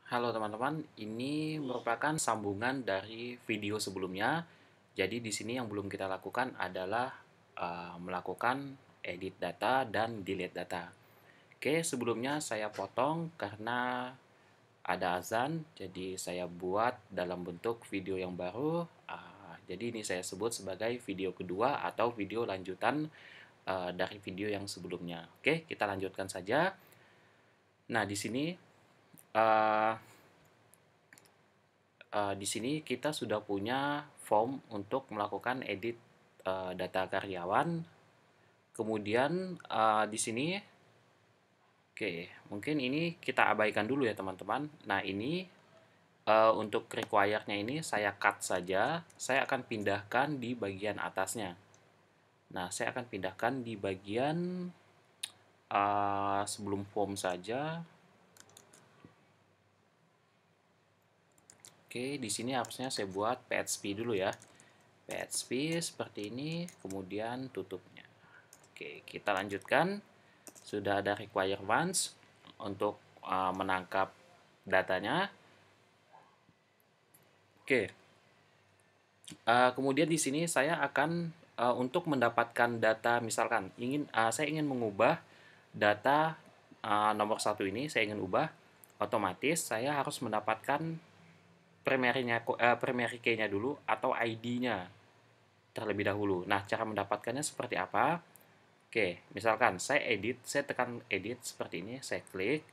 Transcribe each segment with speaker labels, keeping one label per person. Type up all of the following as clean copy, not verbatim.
Speaker 1: Halo teman-teman, ini merupakan sambungan dari video sebelumnya. Jadi di sini yang belum kita lakukan adalah melakukan edit data dan delete data. Oke, sebelumnya saya potong karena ada azan, jadi saya buat dalam bentuk video yang baru. Jadi ini saya sebut sebagai video kedua atau video lanjutan dari video yang sebelumnya. Oke, kita lanjutkan saja. Nah, di sini uh, di sini kita sudah punya form untuk melakukan edit data karyawan. Kemudian di sini, oke, mungkin ini kita abaikan dulu ya teman-teman. Nah ini untuk require-nya ini saya cut saja. Saya akan pindahkan di bagian atasnya. Nah saya akan pindahkan di bagian sebelum form saja. Oke, di sini harusnya saya buat PHP dulu ya. PHP seperti ini, kemudian tutupnya. Oke, kita lanjutkan. Sudah ada requirements untuk menangkap datanya. Oke, kemudian di sini saya akan untuk mendapatkan data, misalkan saya ingin mengubah data nomor satu ini, saya ingin ubah, otomatis saya harus mendapatkan primary key-nya dulu atau ID-nya terlebih dahulu. Nah, cara mendapatkannya seperti apa? Oke, misalkan saya tekan edit seperti ini, saya klik.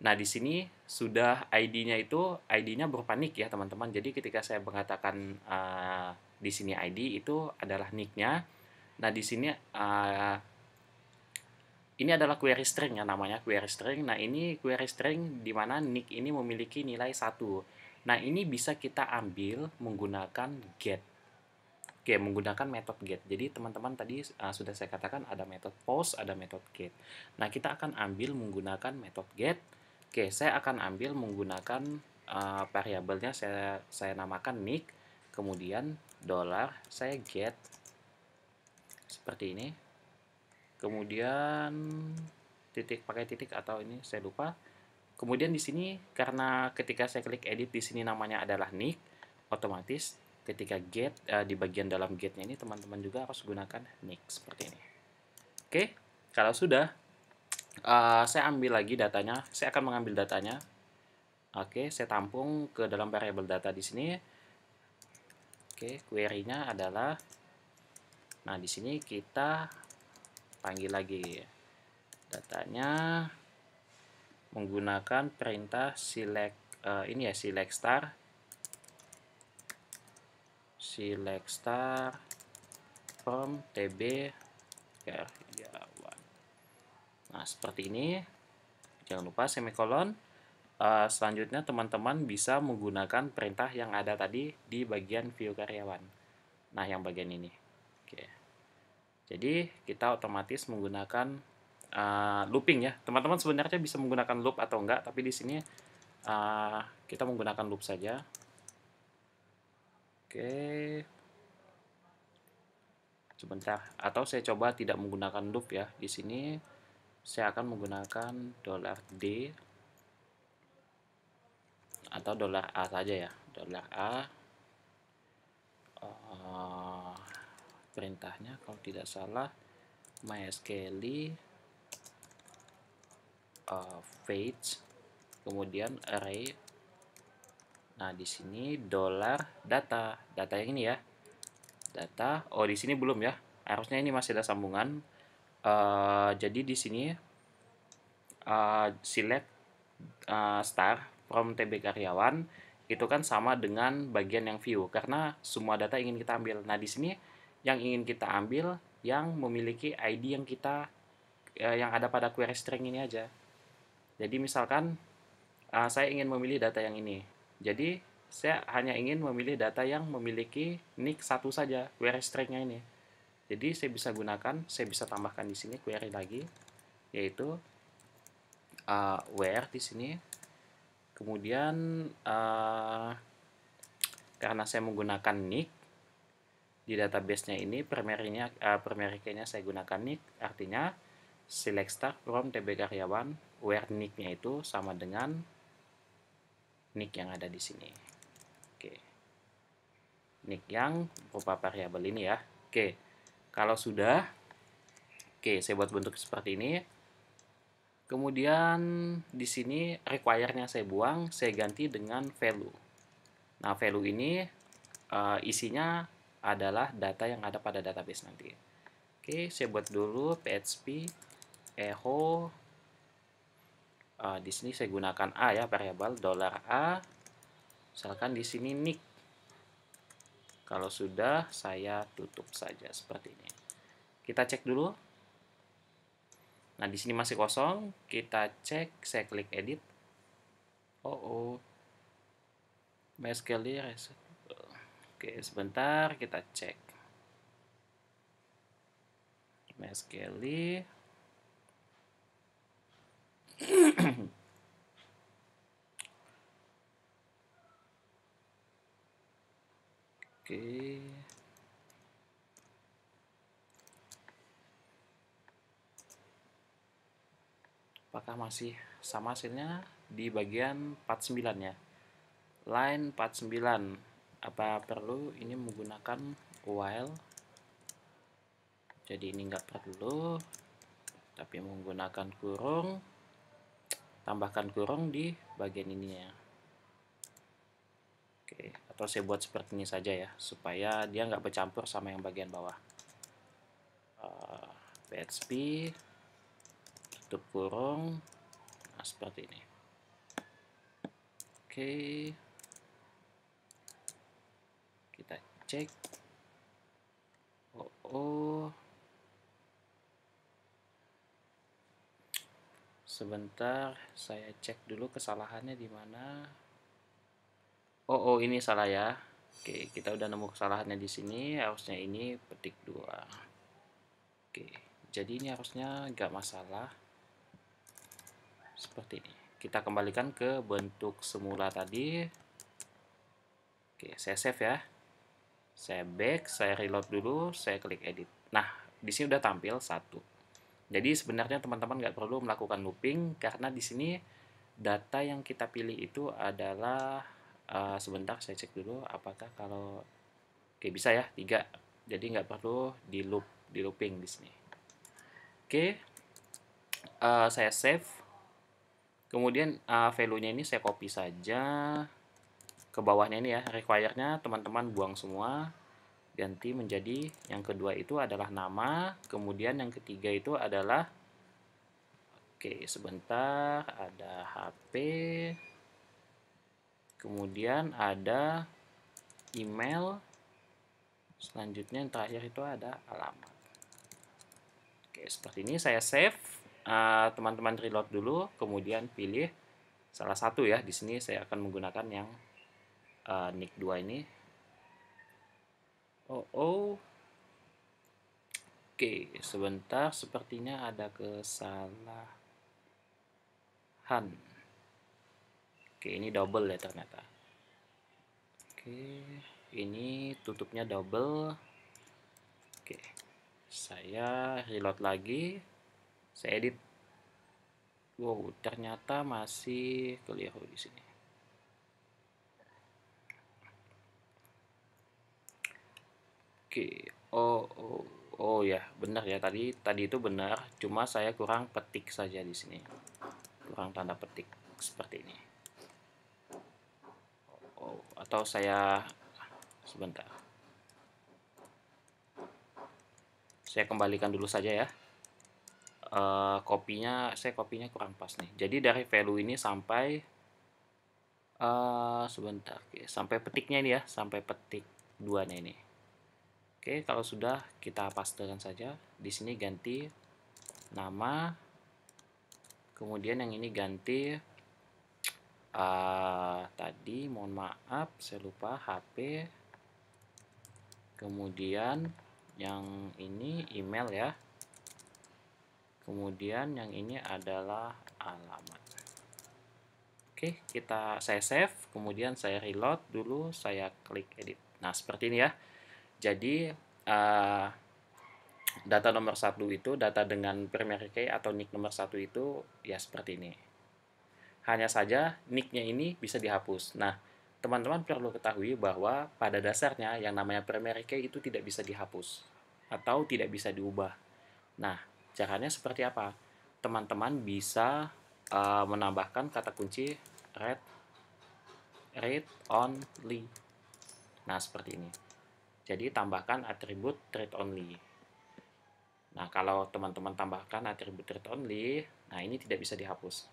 Speaker 1: Nah, di sini sudah ID-nya berupa nick ya, teman-teman. Jadi ketika saya mengatakan di sini ID itu adalah nick-nya. Nah, di sini ini adalah query string ya, namanya query string. Nah, ini query string di mana nick ini memiliki nilai 1. Nah, ini bisa kita ambil menggunakan get. Oke, menggunakan metode get. Jadi teman-teman tadi sudah saya katakan ada metode post, ada metode get. Nah, kita akan ambil menggunakan metode get. Oke, saya akan ambil menggunakan variabelnya saya namakan nick, kemudian dollar, saya get seperti ini. Kemudian pakai titik atau ini saya lupa. Kemudian di sini karena ketika saya klik edit di sini namanya adalah nick, otomatis ketika get di bagian dalam getnya ini teman-teman juga harus gunakan nick seperti ini. Oke, kalau sudah saya ambil lagi datanya, saya akan mengambil datanya. Oke, saya tampung ke dalam variabel data di sini. Oke, query-nya adalah, nah di sini kita panggil lagi datanya menggunakan perintah select select star from tb karyawan. Nah, seperti ini. Jangan lupa semikolon. Selanjutnya teman-teman bisa menggunakan perintah yang ada tadi di bagian view karyawan. Nah, yang bagian ini. Oke. Jadi kita otomatis menggunakan looping ya. Teman-teman sebenarnya bisa menggunakan loop atau enggak, tapi di sini kita menggunakan loop saja. Oke. Sebentar. Atau saya coba tidak menggunakan loop ya. Di sini saya akan menggunakan $D atau $A saja ya. $A perintahnya kalau tidak salah MySQL fetch kemudian array. Nah, di sini $data yang ini ya. Data. Oh, di sini belum ya. Harusnya ini masih ada sambungan. Jadi di sini select star from tb karyawan itu kan sama dengan bagian yang view karena semua data ingin kita ambil. Nah, di sini yang ingin kita ambil yang memiliki ID yang ada pada query string ini aja. Jadi misalkan saya ingin memilih data yang ini. Jadi saya hanya ingin memilih data yang memiliki nick satu saja, query string-nya ini. Jadi saya bisa tambahkan di sini query lagi, yaitu where di sini. Kemudian karena saya menggunakan nick di database-nya ini, primary key-nya saya gunakan nick, artinya select star from tb karyawan where nick-nya itu sama dengan nick yang ada di sini. Oke. Nick yang berupa variabel ini ya. Oke. Kalau sudah, oke, saya buat bentuk seperti ini. Kemudian di sini require-nya saya buang, saya ganti dengan value. Nah, value ini isinya adalah data yang ada pada database nanti. Oke, saya buat dulu php echo. Di sini saya gunakan a ya, variabel $a. Misalkan di sini nick. Kalau sudah, saya tutup saja seperti ini. Kita cek dulu. Nah, di sini masih kosong. Kita cek, saya klik edit. Oh. MySQL reset. Oke, sebentar kita cek. MySQL. Oke. Apakah masih sama hasilnya di bagian 49 ya? Line 49. Apa perlu ini menggunakan while? Jadi ini nggak perlu, tapi menggunakan kurung. Tambahkan kurung di bagian ini ya. Oke, atau saya buat seperti ini saja ya, supaya dia nggak bercampur sama yang bagian bawah. PHP tutup kurung, nah seperti ini. Oke, kita cek. Sebentar, saya cek dulu kesalahannya di mana. Ini salah ya. Oke, kita udah nemu kesalahannya di sini. Harusnya ini petik 2. Oke, jadi ini harusnya nggak masalah. Seperti ini. Kita kembalikan ke bentuk semula tadi. Oke, saya save ya. Saya back, saya reload dulu, saya klik edit. Nah, di sini udah tampil 1. Jadi sebenarnya teman-teman nggak perlu melakukan looping karena di sini data yang kita pilih itu adalah sebentar saya cek dulu apakah kalau oke bisa ya 3. Jadi nggak perlu di looping di sini. Oke, saya save. Kemudian value-nya ini saya copy saja ke bawahnya ini ya. Require-nya teman-teman buang semua. Ganti menjadi yang kedua itu adalah nama, kemudian yang ketiga itu adalah oke, sebentar, ada HP, kemudian ada email, selanjutnya yang terakhir itu ada alamat. Oke, seperti ini saya save, teman-teman reload dulu, kemudian pilih salah satu ya. Di sini saya akan menggunakan yang nick 2 ini. Oke, sebentar, sepertinya ada kesalahan. Oke, ini double ya ternyata. Oke, ini tutupnya double. Oke, saya reload lagi. Saya edit. Wow, ternyata masih keliru di sini. Oke, oh ya, benar ya tadi itu benar. Cuma saya kurang petik saja di sini. Kurang tanda petik seperti ini. Atau saya sebentar. Saya kembalikan dulu saja ya. Saya kopinya kurang pas nih. Jadi dari value ini sampai sebentar, sampai petiknya ini ya, sampai petik 2-nya ini. Oke, kalau sudah kita pastekan saja. Di sini ganti nama, kemudian yang ini ganti tadi mohon maaf saya lupa HP, kemudian yang ini email ya, kemudian yang ini adalah alamat. Oke, saya save, kemudian saya reload dulu, saya klik edit. Nah, seperti ini ya. Jadi data nomor 1 itu, data dengan primary key atau nick nomor 1 itu ya seperti ini. hanya saja nicknya ini bisa dihapus. Nah, teman-teman perlu ketahui bahwa pada dasarnya yang namanya primary key itu tidak bisa dihapus atau tidak bisa diubah. Nah, caranya seperti apa? Teman-teman bisa menambahkan kata kunci read only. Nah, seperti ini. Jadi tambahkan atribut read only. Nah, kalau teman-teman tambahkan atribut read only, nah ini tidak bisa dihapus.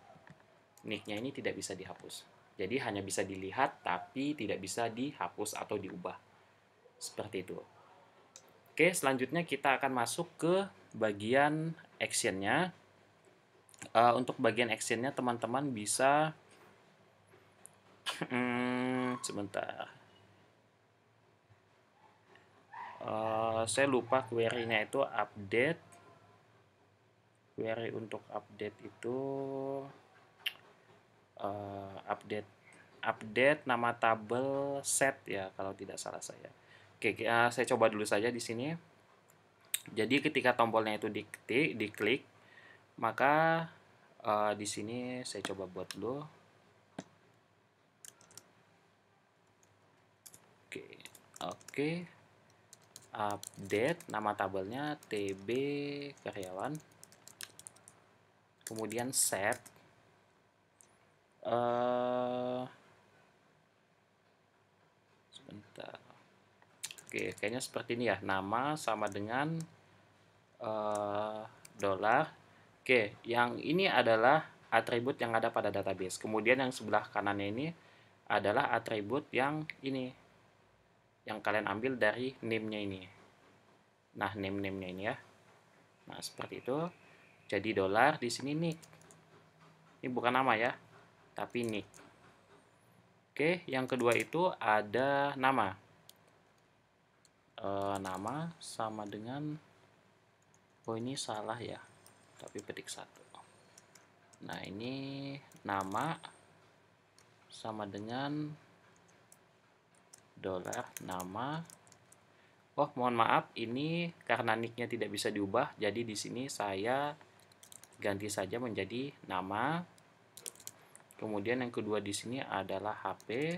Speaker 1: Nicknya ini tidak bisa dihapus. Jadi hanya bisa dilihat tapi tidak bisa dihapus atau diubah. Seperti itu. Oke, selanjutnya kita akan masuk ke bagian actionnya. Untuk bagian actionnya teman-teman bisa sebentar. Saya lupa query-nya itu update. Query untuk update itu update nama tabel set ya kalau tidak salah saya. Oke, saya coba dulu saja di sini. Jadi ketika tombolnya itu diklik, maka di sini saya coba buat dulu. Oke. Update nama tabelnya TB karyawan. Kemudian set sebentar. Oke, kayaknya seperti ini ya. Nama sama dengan dolar. Oke, yang ini adalah atribut yang ada pada database. Kemudian yang sebelah kanannya ini adalah atribut yang ini, yang kalian ambil dari name-nya ini. Nah, name-nya ini ya. Nah, seperti itu. Jadi dolar di sini nick. Ini bukan nama ya, tapi nick. Oke, yang kedua itu ada nama. Nama sama dengan, oh ini salah ya, tapi petik satu. Nah, ini nama sama dengan dolar nama. Oh, mohon maaf, ini karena nicknya tidak bisa diubah, jadi di sini saya ganti saja menjadi nama. Kemudian yang kedua di sini adalah HP.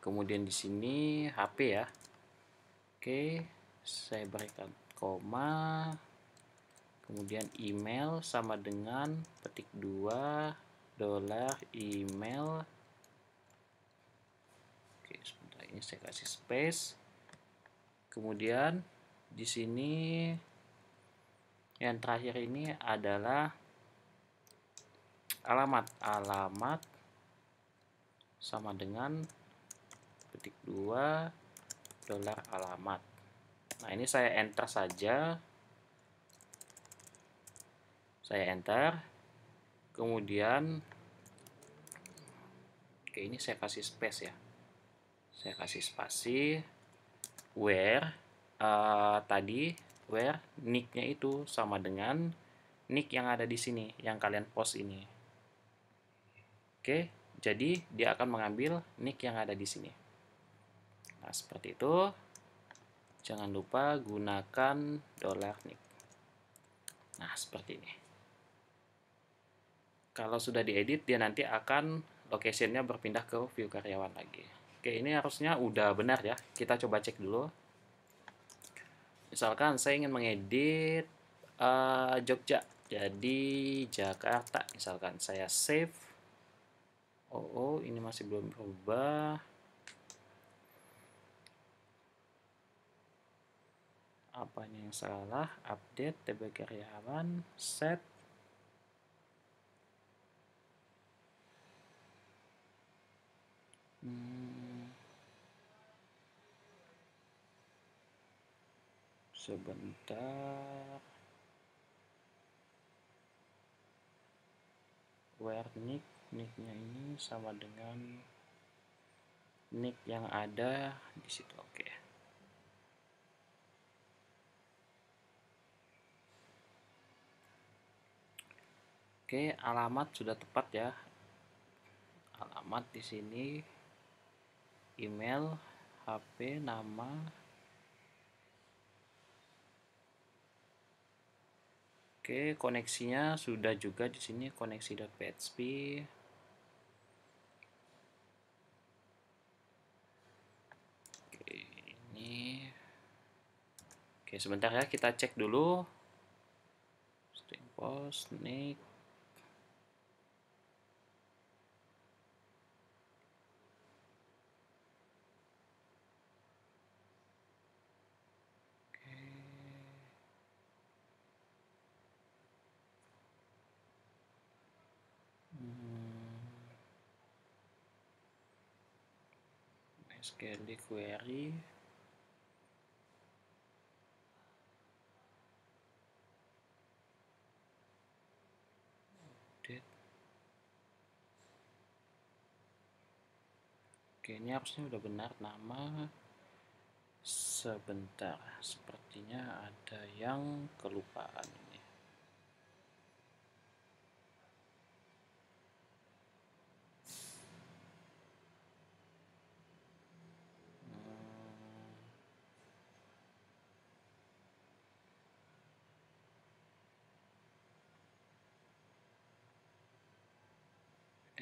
Speaker 1: Kemudian di sini HP ya. Oke, saya berikan koma. Kemudian email sama dengan petik 2 dolar email. Oke, sebentar ini saya kasih space. Kemudian di sini yang terakhir ini adalah alamat sama dengan petik 2 dolar alamat. Nah, ini saya enter saja. Saya enter. Kemudian oke, ini saya kasih space ya. Saya kasih spasi where tadi where nicknya itu sama dengan nick yang ada di sini yang kalian post ini. Oke, jadi dia akan mengambil nick yang ada di sini. Nah, seperti itu. Jangan lupa gunakan dollar nick. Nah, seperti ini. Kalau sudah diedit, dia nanti akan location-nya berpindah ke view karyawan lagi. Oke, ini harusnya udah benar ya. Kita coba cek dulu. Misalkan saya ingin mengedit Jogja, jadi Jakarta. Misalkan saya save. Oh, ini masih belum berubah. Apanya yang salah? Update TB karyawan, set. Sebentar. Where nicknya ini sama dengan nick yang ada di situ. Oke. Oke, alamat sudah tepat ya. Alamat di sini, email, HP, nama. Oke, koneksinya sudah juga di sini, koneksi.php. Oke, ini. Oke, sebentar ya, kita cek dulu. String post, nick. SQL query. Update. Oke, ini harusnya udah benar nama. Sebentar, sepertinya ada yang kelupaan ini.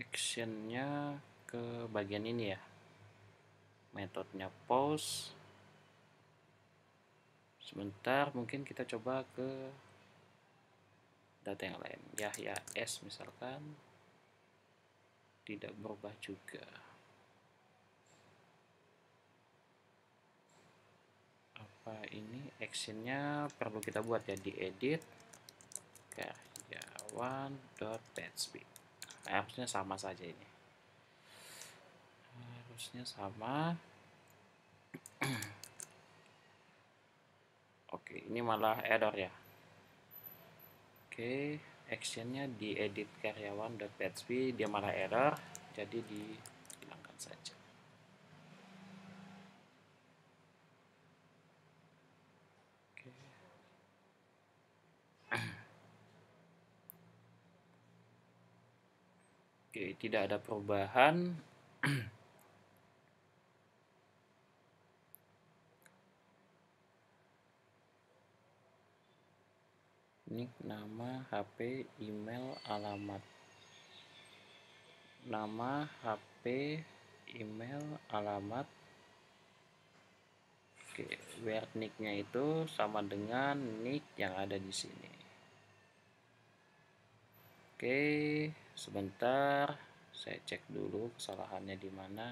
Speaker 1: Actionnya ke bagian ini ya, metodenya post. Sebentar, mungkin kita coba ke data yang lain, ya S misalkan, tidak berubah juga. Apa ini actionnya perlu kita buat ya, di edit karyawan.php. Nah, harusnya sama saja ini, harusnya sama. Oke, ini malah error ya. Oke, actionnya di edit karyawan.php, dia malah error, jadi dihilangkan saja. Oke. Oke, tidak ada perubahan. Ini nama, HP, email, alamat. Nama, HP, email, alamat. Oke, where nick-nya itu sama dengan nick yang ada di sini. Oke, sebentar, saya cek dulu kesalahannya di mana.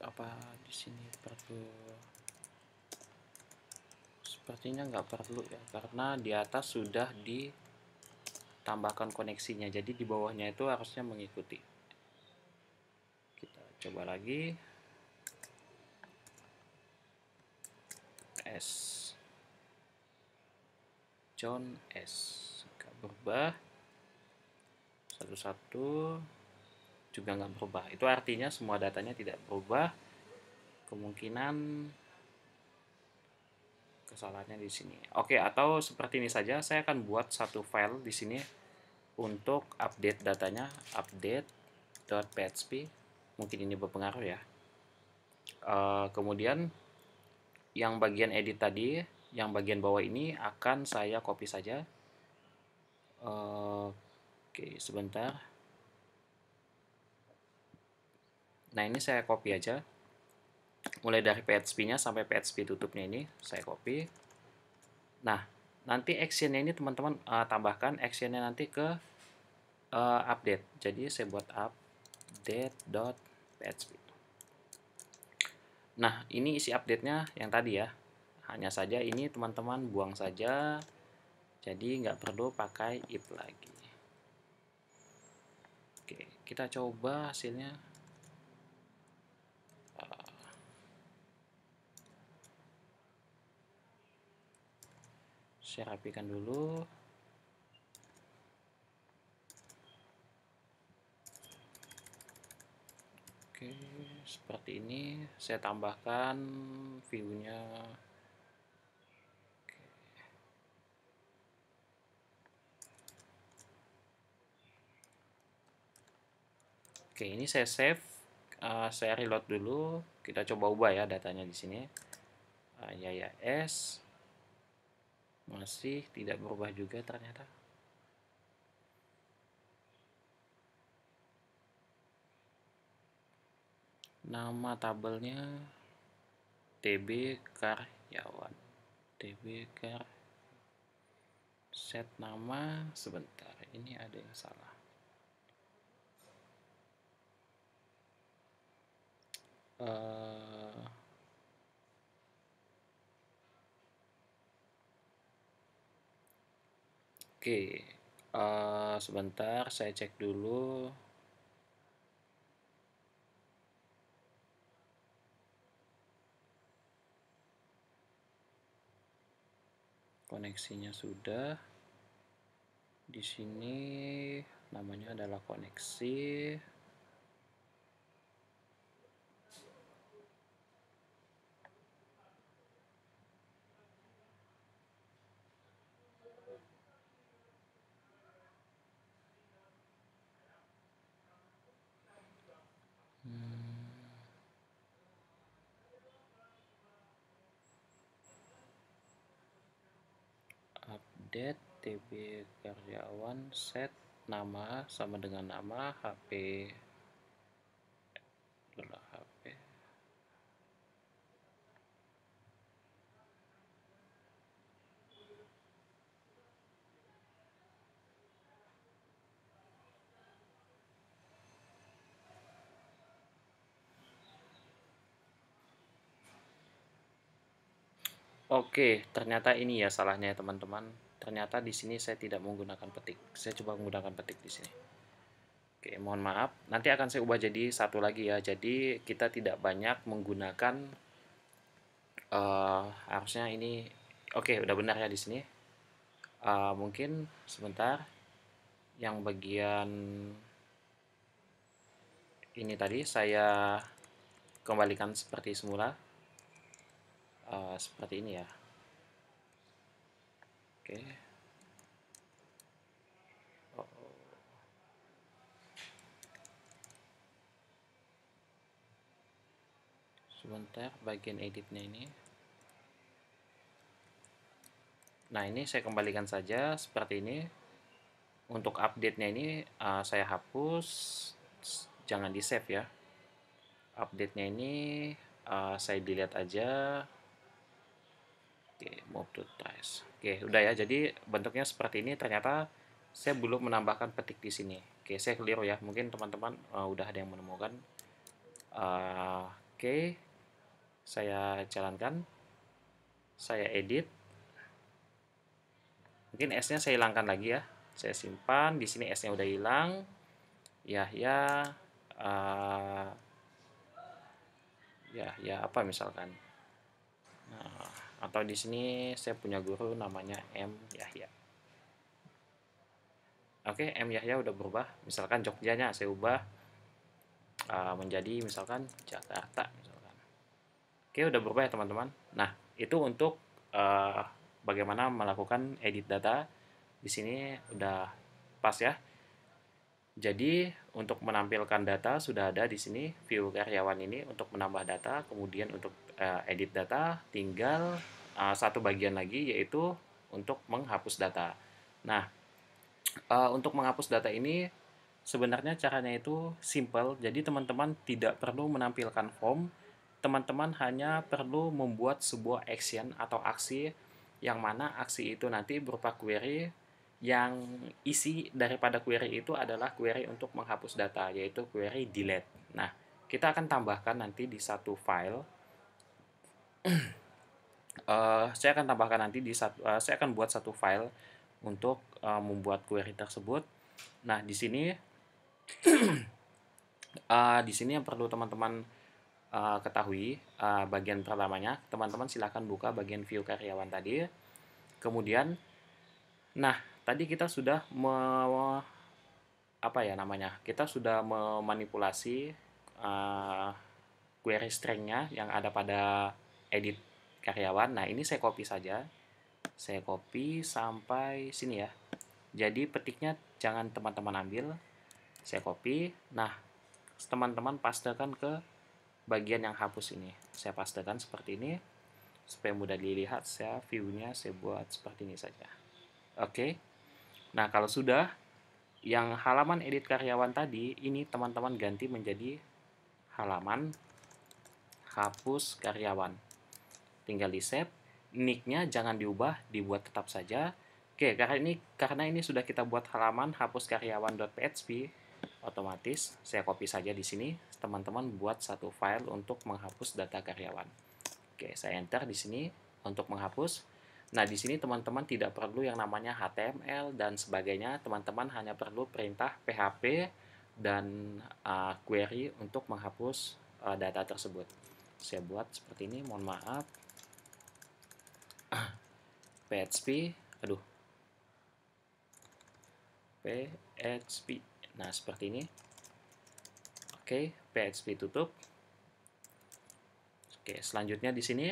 Speaker 1: Apa di sini perlu? Sepertinya nggak perlu ya, karena di atas sudah ditambahkan koneksinya, jadi di bawahnya itu harusnya mengikuti. Kita coba lagi. S John S nggak berubah, satu juga nggak berubah. Itu artinya semua datanya tidak berubah. Kemungkinan kesalahannya di sini. Oke, atau seperti ini saja, saya akan buat satu file di sini untuk update datanya, update.php. Mungkin ini berpengaruh ya. Kemudian yang bagian edit tadi, yang bagian bawah ini akan saya copy saja. Oke, sebentar. Nah, ini saya copy aja. Mulai dari PHP-nya sampai PHP tutupnya ini saya copy. Nah, nanti actionnya ini teman-teman tambahkan actionnya nanti ke update. Jadi saya buat update.php. Nah, ini isi update-nya yang tadi ya. Hanya saja ini teman-teman buang saja, jadi nggak perlu pakai if lagi. Oke, kita coba hasilnya. Saya rapikan dulu. Oke, seperti ini. Saya tambahkan view-nya. Oke, ini saya save. Saya reload dulu. Kita coba ubah ya datanya di sini. YYS masih tidak berubah juga ternyata. Nama tabelnya TB karyawan. TB kar. Set nama sebentar. Ini ada yang salah. Oke, sebentar saya cek dulu. Koneksinya sudah. Di sini namanya adalah koneksi. Update TB karyawan, set nama sama dengan nama, HP adalah HP. Oke, ternyata ini ya salahnya ya teman-teman. Ternyata di sini saya tidak menggunakan petik. Saya coba menggunakan petik di sini. Oke, mohon maaf. Nanti akan saya ubah jadi satu lagi ya. Jadi kita tidak banyak menggunakan harusnya ini. Oke, udah benar ya di sini. Mungkin sebentar. Yang bagian ini tadi saya kembalikan seperti semula. Seperti ini ya. Oke. Sebentar, bagian editnya ini. Nah, ini saya kembalikan saja seperti ini. Untuk update-nya ini saya hapus, jangan di save ya. Update-nya ini saya delete aja. Oke, move to trace. Oke, udah ya. Jadi bentuknya seperti ini. Ternyata saya belum menambahkan petik di sini. Oke, saya keliru ya. Mungkin teman-teman udah ada yang menemukan. Oke, saya jalankan. Saya edit. Mungkin S-nya saya hilangkan lagi ya. Saya simpan. Di sini S-nya udah hilang. Ya apa misalkan. Nah, atau di sini saya punya guru namanya M Yahya. Oke, M Yahya udah berubah. Misalkan Jogjanya saya ubah menjadi misalkan Jakarta misalkan. Oke, udah berubah ya teman-teman. Nah, itu untuk bagaimana melakukan edit data. Di sini udah pas ya. Jadi untuk menampilkan data sudah ada di sini view karyawan ini untuk menambah data, kemudian untuk edit data tinggal satu bagian lagi yaitu untuk menghapus data. Nah, untuk menghapus data ini sebenarnya caranya itu simple. Jadi teman-teman tidak perlu menampilkan form, teman-teman hanya perlu membuat sebuah action atau aksi yang mana aksi itu nanti berupa query yang isi daripada query itu adalah query untuk menghapus data, yaitu query delete. Nah, kita akan tambahkan nanti di satu file. Saya akan tambahkan nanti saya akan buat satu file untuk membuat query tersebut. Nah, di sini yang perlu teman-teman ketahui, bagian pertamanya, teman-teman silakan buka bagian view karyawan tadi. Kemudian, nah, tadi kita sudah kita sudah memanipulasi query stringnya yang ada pada edit karyawan. Nah, ini saya copy saja. Saya copy sampai sini ya. Jadi petiknya jangan teman-teman ambil. Saya copy. Nah, teman-teman pastekan ke bagian yang hapus ini. Saya pastekan seperti ini supaya mudah dilihat. View-nya saya buat seperti ini saja. Oke. Nah, kalau sudah, yang halaman edit karyawan tadi, ini teman-teman ganti menjadi halaman hapus karyawan. Tinggal di save. Nick-nya jangan diubah, dibuat tetap saja. Oke, karena ini sudah kita buat halaman hapus karyawan.php, otomatis saya copy saja di sini. Teman-teman buat satu file untuk menghapus data karyawan. Oke, saya enter di sini untuk menghapus. Nah, di sini teman-teman tidak perlu yang namanya HTML dan sebagainya. Teman-teman hanya perlu perintah PHP dan query untuk menghapus data tersebut. Saya buat seperti ini, mohon maaf. PHP, PHP. Nah, seperti ini. Oke, PHP tutup. Oke, selanjutnya di sini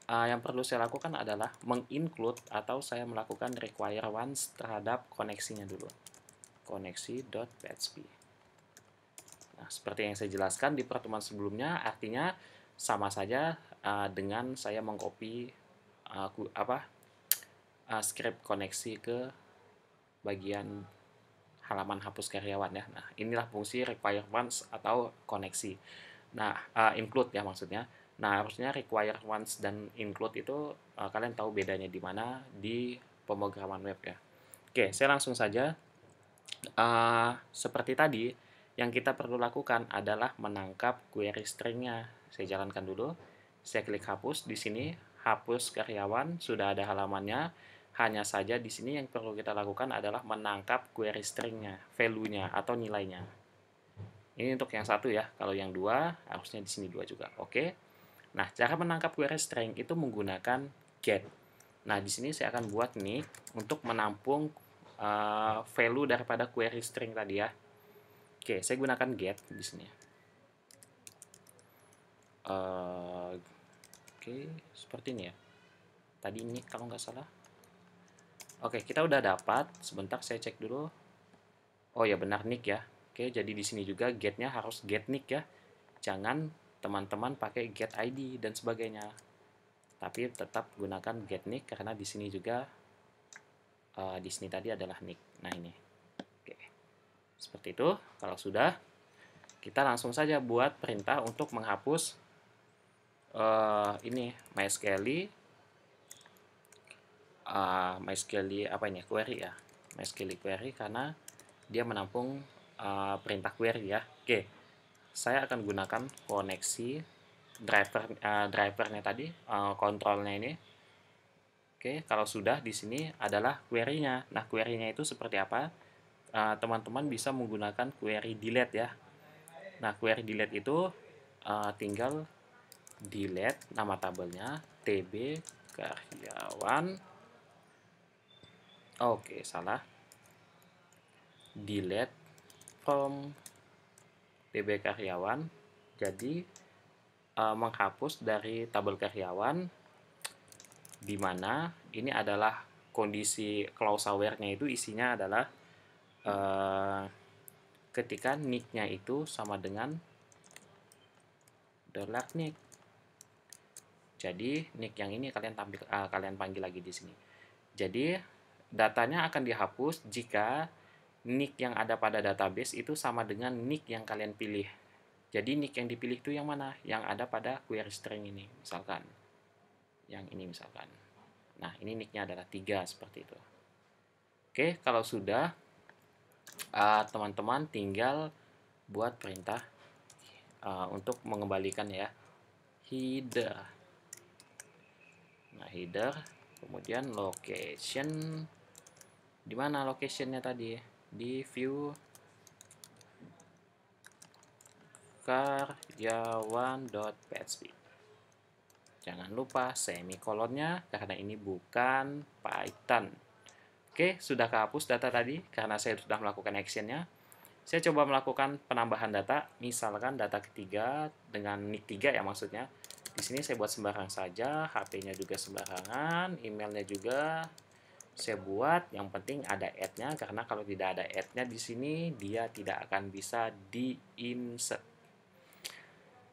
Speaker 1: yang perlu saya lakukan adalah menginclude atau saya melakukan require once terhadap koneksinya dulu. Koneksi.php. Nah, seperti yang saya jelaskan di pertemuan sebelumnya, artinya sama saja dengan saya mengcopy script koneksi ke bagian halaman hapus karyawan ya. Nah, inilah fungsi require once atau koneksi. Nah, include ya maksudnya. Nah, harusnya require once dan include itu kalian tahu bedanya di mana di pemrograman web ya. Oke, saya langsung saja. Seperti tadi, yang kita perlu lakukan adalah menangkap query stringnya. Saya jalankan dulu. Saya klik hapus di sini, hapus karyawan, sudah ada halamannya. Hanya saja di sini yang perlu kita lakukan adalah menangkap query stringnya, value-nya atau nilainya. Ini untuk yang satu ya. Kalau yang dua, harusnya di sini dua juga. Oke. Nah, cara menangkap query string itu menggunakan get. Nah, di sini saya akan buat nih untuk menampung value daripada query string tadi ya. Oke, saya gunakan get di sini. Oke, seperti ini ya. Tadi ini kalau nggak salah. Oke, kita udah dapat. Sebentar saya cek dulu. Oh ya, benar nick ya. Oke, jadi di sini juga get-nya harus get nick ya. Jangan teman-teman pakai get ID dan sebagainya. Tapi tetap gunakan get nick karena di sini juga di sini tadi adalah nick. Nah, ini. Oke. Seperti itu. Kalau sudah, kita langsung saja buat perintah untuk menghapus ini MySQL query ya. MySQL query karena dia menampung perintah query ya. Oke. Saya akan gunakan koneksi drivernya tadi, kontrolnya ini. Oke, kalau sudah di sini adalah query-nya. Nah, query-nya itu seperti apa? Teman-teman bisa menggunakan query delete ya. Nah, query delete itu tinggal delete nama tabelnya tb karyawan. Oke, salah. Delete from tb karyawan. Jadi menghapus dari tabel karyawan, di mana ini adalah kondisi clause aware-nya itu isinya adalah ketika nick-nya itu sama dengan $nick. Jadi nick yang ini kalian panggil lagi di sini. Jadi datanya akan dihapus jika nick yang ada pada database itu sama dengan nick yang kalian pilih. Jadi nick yang dipilih itu yang mana? Yang ada pada query string ini, misalkan. Yang ini misalkan. Nah, ini nick-nya adalah 3 seperti itu. Oke, kalau sudah, teman-teman tinggal buat perintah untuk mengembalikan ya, header. Nah, header, kemudian location. Di mana locationnya tadi? Di view karyawan.php. Jangan lupa semikolonnya karena ini bukan Python. Oke, sudah kehapus data tadi karena saya sudah melakukan actionnya. Saya coba melakukan penambahan data, misalkan data ketiga dengan nick 3 ya maksudnya. Di sini saya buat sembarang saja, HP-nya juga sembarangan, emailnya juga saya buat, yang penting ada add-nya karena kalau tidak ada add-nya di sini dia tidak akan bisa di-insert.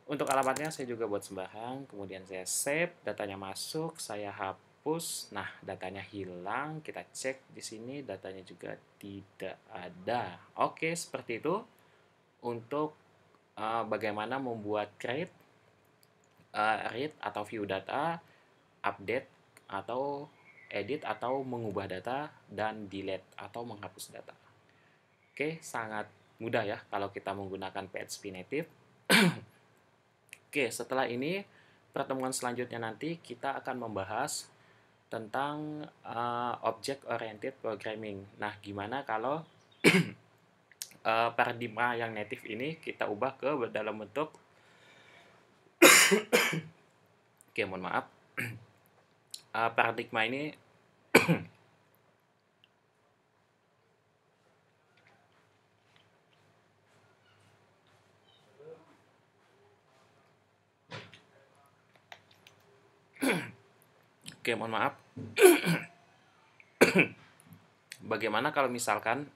Speaker 1: Untuk alamatnya saya juga buat sembarang, kemudian saya save, datanya masuk, saya hapus. Nah, datanya hilang, kita cek di sini datanya juga tidak ada. Oke, seperti itu untuk bagaimana membuat create, read atau view data, update atau edit atau mengubah data, dan delete atau menghapus data. Oke, sangat mudah ya kalau kita menggunakan PHP native. Oke, setelah ini pertemuan selanjutnya nanti kita akan membahas tentang object oriented programming. Nah, gimana kalau paradigma yang native ini kita ubah ke dalam bentuk oke, mohon maaf. Paradigma ini oke, mohon maaf. Bagaimana kalau misalkan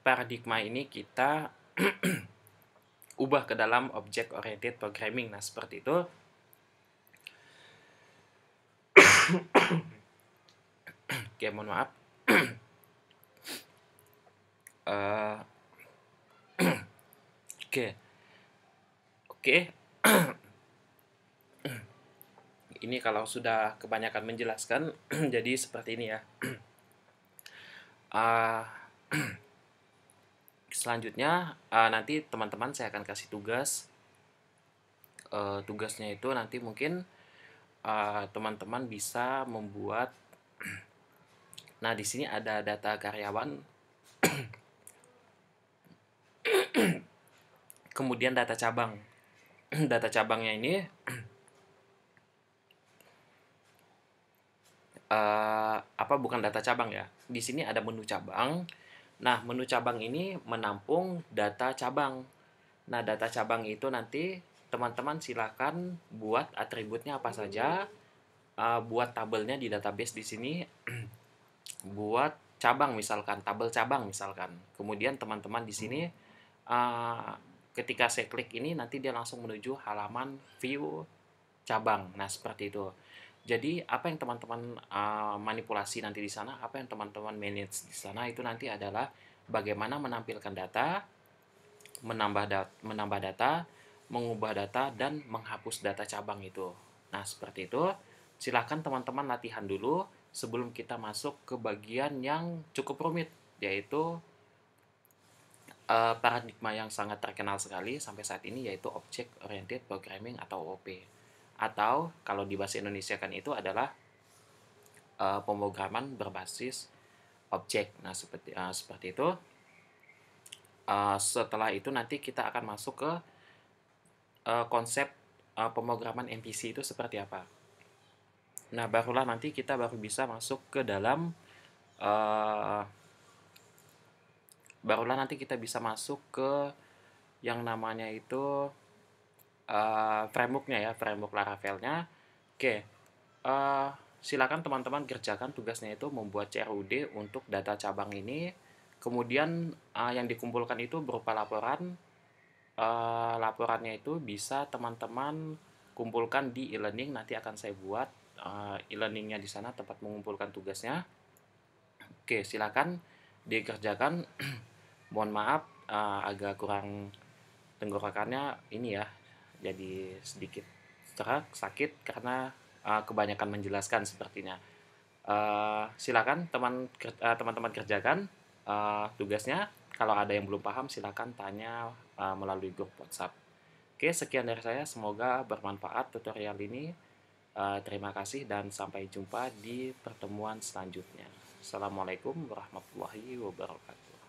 Speaker 1: paradigma ini kita ubah ke dalam object oriented programming. Nah, seperti itu. Oke, mohon maaf. Oke. Oke. Ini kalau sudah kebanyakan menjelaskan jadi seperti ini ya. Selanjutnya nanti teman-teman saya akan kasih tugas. Tugasnya itu nanti mungkin teman-teman bisa membuat. Nah, di sini ada data karyawan, kemudian data cabang. Data cabangnya ini bukan data cabang ya. Di sini ada menu cabang. Nah, menu cabang ini menampung data cabang. Nah, data cabang itu nanti teman-teman silakan buat atributnya apa saja, buat tabelnya di database di sini, buat cabang misalkan, tabel cabang misalkan. Kemudian teman-teman di sini ketika saya klik ini nanti dia langsung menuju halaman view cabang. Nah, seperti itu. Jadi apa yang teman-teman manipulasi nanti di sana, apa yang teman-teman manage di sana itu nanti adalah bagaimana menampilkan data, menambah data, mengubah data, dan menghapus data cabang itu. Nah, seperti itu. Silahkan teman-teman latihan dulu sebelum kita masuk ke bagian yang cukup rumit, yaitu paradigma yang sangat terkenal sekali sampai saat ini, yaitu Object Oriented Programming atau OP. Atau kalau di bahasa Indonesia kan itu adalah pemrograman berbasis objek. Nah, seperti itu. Setelah itu nanti kita akan masuk ke konsep pemrograman MVC itu seperti apa. Nah, barulah nanti kita baru bisa masuk ke dalam barulah nanti kita bisa masuk ke yang namanya itu frameworknya ya, framework Laravel-nya. Oke, silakan teman-teman kerjakan tugasnya itu membuat CRUD untuk data cabang ini. Kemudian yang dikumpulkan itu berupa laporan. Laporannya itu bisa teman-teman kumpulkan di e-learning. Nanti akan saya buat e-learningnya di sana tempat mengumpulkan tugasnya. Oke, silakan dikerjakan. Mohon maaf agak kurang tenggorokannya ini ya, jadi sedikit serak, sakit karena kebanyakan menjelaskan sepertinya. Silakan teman-teman kerjakan tugasnya. Kalau ada yang belum paham, silakan tanya melalui grup WhatsApp. Oke, sekian dari saya. Semoga bermanfaat tutorial ini. Terima kasih dan sampai jumpa di pertemuan selanjutnya. Assalamualaikum warahmatullahi wabarakatuh.